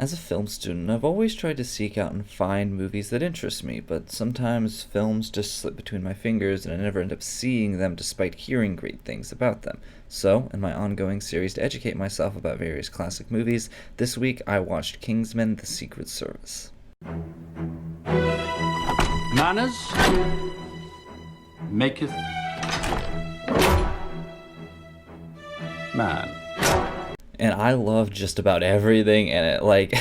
As a film student, I've always tried to seek out and find movies that interest me, but sometimes films just slip between my fingers and I never end up seeing them despite hearing great things about them. So, in my ongoing series to educate myself about various classic movies, this week I watched Kingsman: The Secret Service. Manners maketh man. And I love just about everything in it. Like,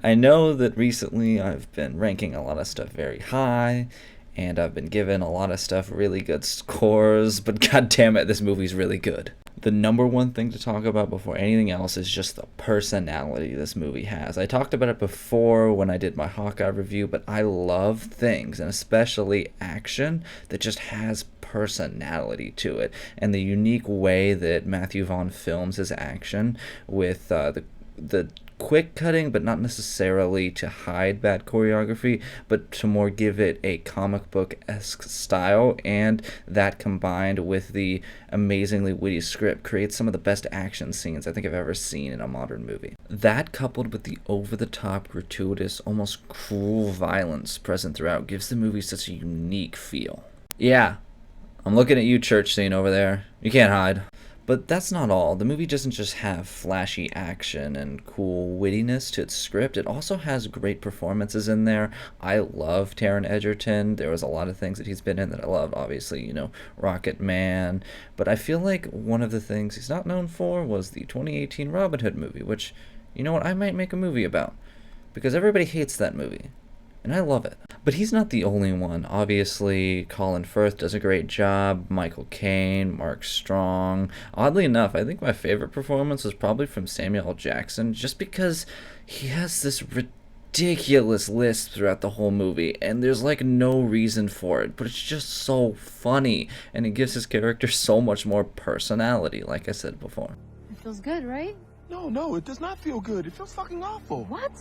I know that recently I've been ranking a lot of stuff very high, and I've been giving a lot of stuff really good scores, but god damn it, this movie's really good. The number one thing to talk about before anything else is just the personality this movie has. I talked about it before when I did my Hawkeye review, but I love things, and especially action, that just has personality to it. And the unique way that Matthew Vaughn films his action with the quick cutting, but not necessarily to hide bad choreography, but to more give it a comic book-esque style, and that combined with the amazingly witty script creates some of the best action scenes I think I've ever seen in a modern movie. That, coupled with the over-the-top, gratuitous, almost cruel violence present throughout, gives the movie such a unique feel. Yeah, I'm looking at you, church scene over there. You can't hide. But that's not all. The movie doesn't just have flashy action and cool wittiness to its script. It also has great performances in there. I love Taron Egerton. There was a lot of things that he's been in that I loved. Obviously, Rocket Man. But I feel like one of the things he's not known for was the 2018 Robin Hood movie, which, you know what, I might make a movie about. Because everybody hates that movie. And I love it. But he's not the only one. Obviously, Colin Firth does a great job. Michael Caine, Mark Strong. Oddly enough, I think my favorite performance was probably from Samuel L. Jackson, just because he has this ridiculous lisp throughout the whole movie, and there's like no reason for it, but it's just so funny, and it gives his character so much more personality, like I said before. It feels good, right? No, it does not feel good. It feels fucking awful. What?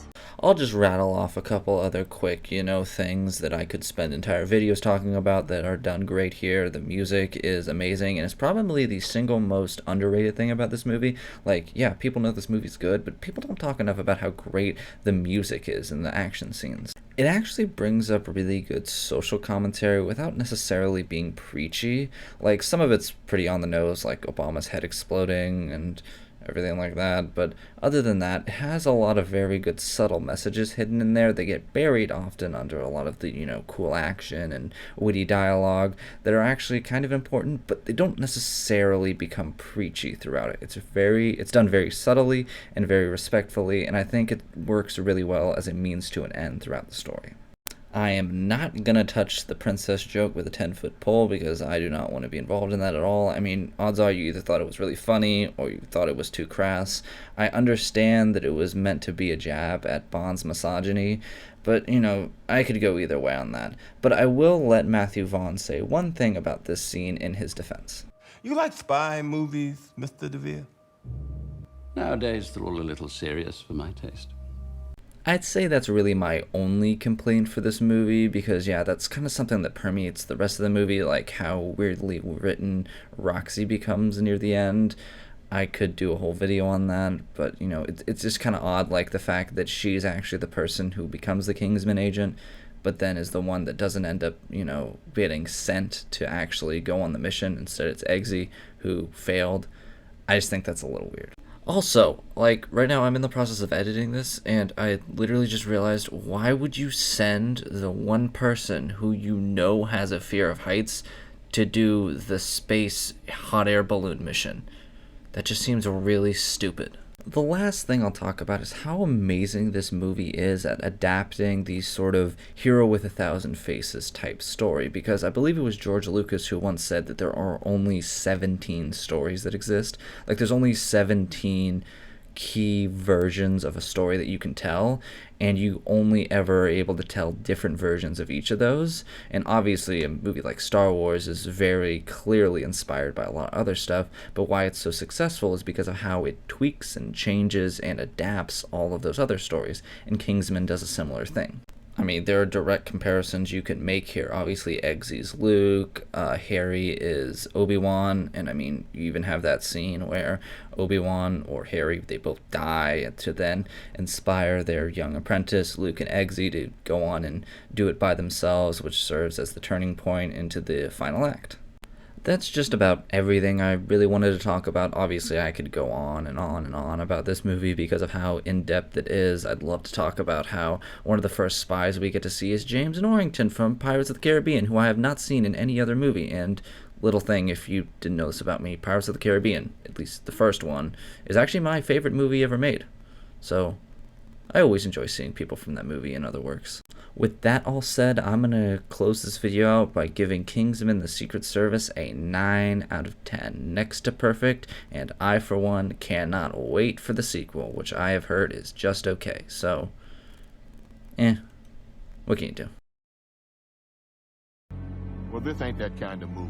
I'll just rattle off a couple other quick, things that I could spend entire videos talking about that are done great here. The music is amazing, and it's probably the single most underrated thing about this movie. Like, yeah, people know this movie's good, but people don't talk enough about how great the music is in the action scenes. It actually brings up really good social commentary without necessarily being preachy. Like, some of it's pretty on the nose, like Obama's head exploding and everything like that, but other than that, it has a lot of very good subtle messages hidden in there. They get buried often under a lot of the, cool action and witty dialogue that are actually kind of important, but they don't necessarily become preachy throughout it. It's done very subtly and very respectfully, and I think it works really well as a means to an end throughout the story. I am not going to touch the princess joke with a 10-foot pole because I do not want to be involved in that at all. I mean, odds are you either thought it was really funny or you thought it was too crass. I understand that it was meant to be a jab at Bond's misogyny, but, I could go either way on that. But I will let Matthew Vaughn say one thing about this scene in his defense. You like spy movies, Mr. DeVere? Nowadays, they're all a little serious for my taste. I'd say that's really my only complaint for this movie because, yeah, that's kind of something that permeates the rest of the movie, like how weirdly written Roxy becomes near the end. I could do a whole video on that, but, it's just kind of odd, like the fact that she's actually the person who becomes the Kingsman agent, but then is the one that doesn't end up, getting sent to actually go on the mission. Instead, it's Eggsy who failed. I just think that's a little weird. Also, like, right now I'm in the process of editing this, and I literally just realized, why would you send the one person who has a fear of heights to do the space hot air balloon mission? That just seems really stupid. The last thing I'll talk about is how amazing this movie is at adapting the sort of hero with a thousand faces type story, because I believe it was George Lucas who once said that there are only 17 stories that exist. Like, there's only 17 key versions of a story that you can tell, and you only ever are able to tell different versions of each of those. And obviously a movie like Star Wars is very clearly inspired by a lot of other stuff, but why it's so successful is because of how it tweaks and changes and adapts all of those other stories, and Kingsman does a similar thing. I mean, there are direct comparisons you can make here. Obviously, Eggsy's Luke, Harry is Obi-Wan, and I mean, you even have that scene where Obi-Wan or Harry, they both die to then inspire their young apprentice, Luke and Eggsy, to go on and do it by themselves, which serves as the turning point into the final act. That's just about everything I really wanted to talk about. Obviously, I could go on and on and on about this movie because of how in-depth it is. I'd love to talk about how one of the first spies we get to see is James Norrington from Pirates of the Caribbean, who I have not seen in any other movie. And little thing, if you didn't know this about me, Pirates of the Caribbean, at least the first one, is actually my favorite movie ever made. So I always enjoy seeing people from that movie in other works. With that all said, I'm going to close this video out by giving Kingsman: The Secret Service a 9 out of 10, next to perfect, and I, for one, cannot wait for the sequel, which I have heard is just okay. So, what can you do? Well, this ain't that kind of movie.